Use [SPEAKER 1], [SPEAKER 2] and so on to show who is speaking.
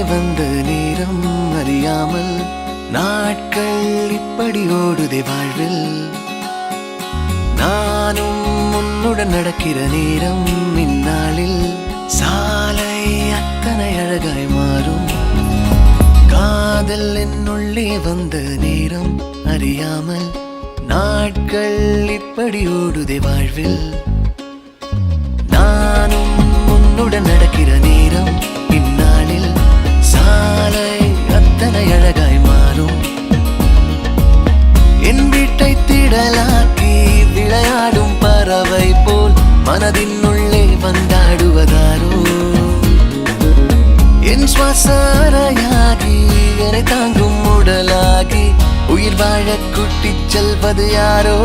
[SPEAKER 1] வந்த நேரம் அறியாமல் நாட்கள் இப்படி ஓடுதே வாழ்வில். நானும் உன்னுடன் நடக்கிற நேரம் இந்நாளில் சாலை அத்தனை அழகாய் மாறும். காதல் என்னுள்ளே வந்த நேரம் அறியாமல் நாட்கள் இப்படி ஓடுதே வாழ்வில். நானும் உன்னுடன் நடக்கிற நேரம் இந்நாளில் சாலை அத்தனை அழகாய் மாறும். என் வீட்டை திடலாக்கி விளையாடும் பறவை போல் மனதின் உள்ளே வந்தாடுவதாரோ. என் சுவாசரையாகி என்னை தாங்கும் உடலாகி உயிர் வாழ கூட்டிச் செல்வது யாரோ.